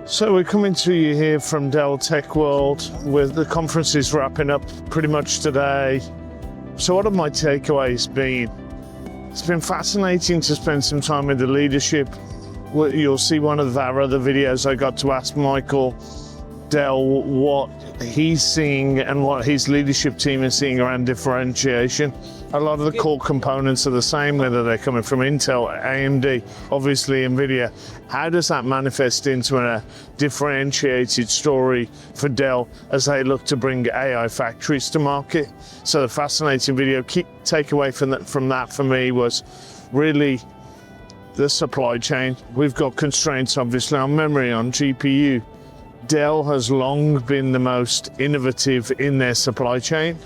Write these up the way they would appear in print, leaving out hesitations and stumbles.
So we're coming to you here from Dell Tech World, with the conference is wrapping up pretty much today. So what have my takeaways been? It's been fascinating to spend some time with the leadership. You'll see one of our other videos, I got to ask Michael Dell what he's seeing and what his leadership team is seeing around differentiation. A lot of the core components are the same, whether they're coming from Intel, AMD, obviously NVIDIA. How does that manifest into a differentiated story for Dell as they look to bring AI factories to market? So the fascinating video, key takeaway from that for me was really the supply chain. We've got constraints obviously on memory, on GPU. Dell has long been the most innovative in their supply chain,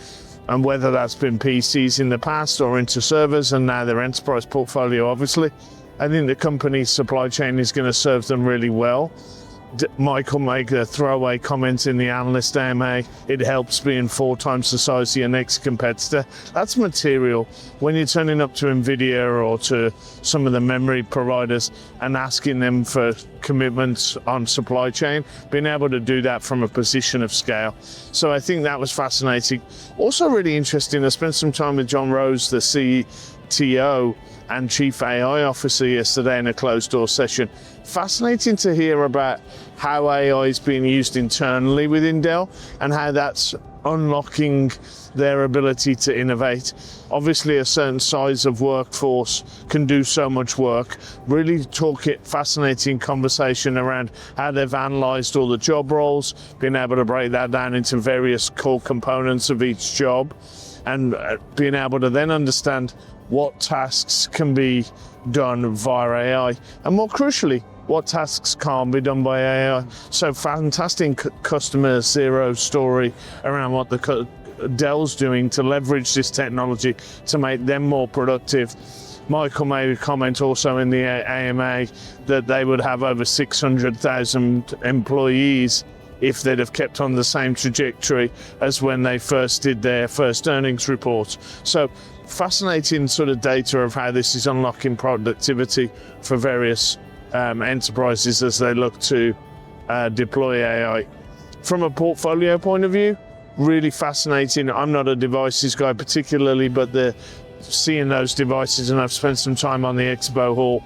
and whether that's been PCs in the past or into servers and now their enterprise portfolio, obviously, I think the company's supply chain is going to serve them really well. Michael made a throwaway comment in the analyst AMA, it helps being 4 times the size of your next competitor. That's material. When you're turning up to NVIDIA or to some of the memory providers and asking them for commitments on supply chain, being able to do that from a position of scale. So I think that was fascinating. Also really interesting, I spent some time with John Rose, the CTO and Chief AI Officer yesterday in a closed door session. Fascinating to hear about how AI is being used internally within Dell and how that's unlocking their ability to innovate. Obviously a certain size of workforce can do so much work. Really fascinating conversation around how they've analyzed all the job roles, being able to break that down into various core components of each job, and being able to then understand what tasks can be done via AI, and more crucially, what tasks can't be done by AI. So fantastic customer zero story around what the Dell's doing to leverage this technology to make them more productive. Michael made a comment also in the AMA that they would have over 600,000 employees if they'd have kept on the same trajectory as when they first did their first earnings report. So fascinating sort of data of how this is unlocking productivity for various enterprises as they look to deploy AI. From a portfolio point of view, really fascinating. I'm not a devices guy particularly, but seeing those devices, and I've spent some time on the expo hall,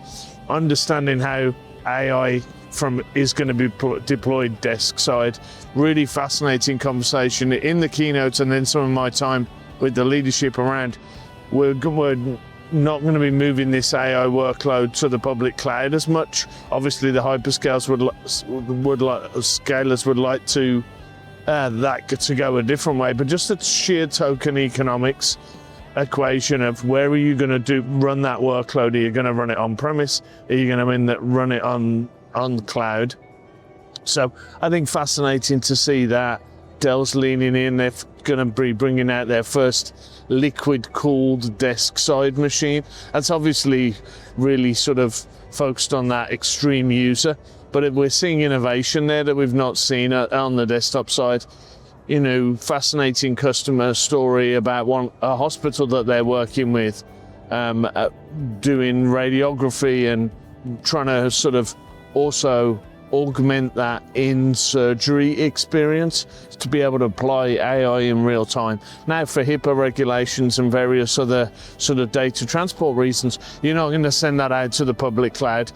understanding how AI is going to be deployed desk side. Really fascinating conversation in the keynote, and then some of my time with the leadership around we're not going to be moving this AI workload to the public cloud as much. Obviously the hyperscalers would like to that to go a different way, but just the sheer token economics equation of where are you going to run that workload? Are you going to run it on premise? Are you going to run it on cloud? So I think fascinating to see that Dell's leaning in. They're going to be bringing out their first liquid cooled desk side machine. That's obviously really sort of focused on that extreme user, but we're seeing innovation there that we've not seen on the desktop side. You know, fascinating customer story about a hospital that they're working with, doing radiography and trying to sort of also augment that in surgery experience to be able to apply AI in real time. Now for HIPAA regulations and various other sort of data transport reasons, you're not going to send that out to the public cloud.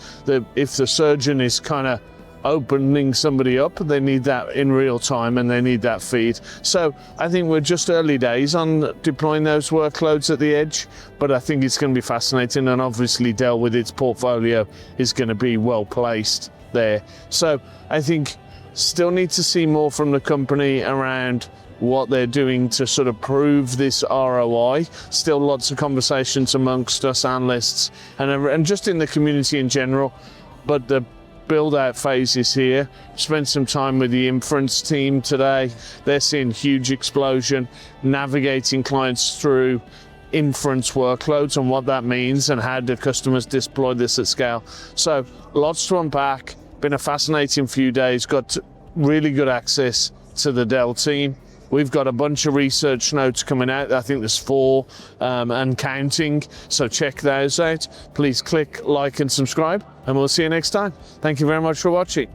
If the surgeon is kind of opening somebody up, they need that in real time and they need that feed. So I think we're just early days on deploying those workloads at the edge, but I think it's going to be fascinating, and obviously Dell with its portfolio is going to be well placed there. So I think still need to see more from the company around what they're doing to sort of prove this ROI. Still lots of conversations amongst us analysts and just in the community in general, but the build out phase is here. Spent some time with the Inference team today. They're seeing huge explosion, navigating clients through inference workloads and what that means and how do customers deploy this at scale. So lots to unpack. Been a fascinating few days. Got really good access to the Dell team. We've got a bunch of research notes coming out. I think there's 4 and counting. So check those out. Please click like and subscribe, and we'll see you next time. Thank you very much for watching.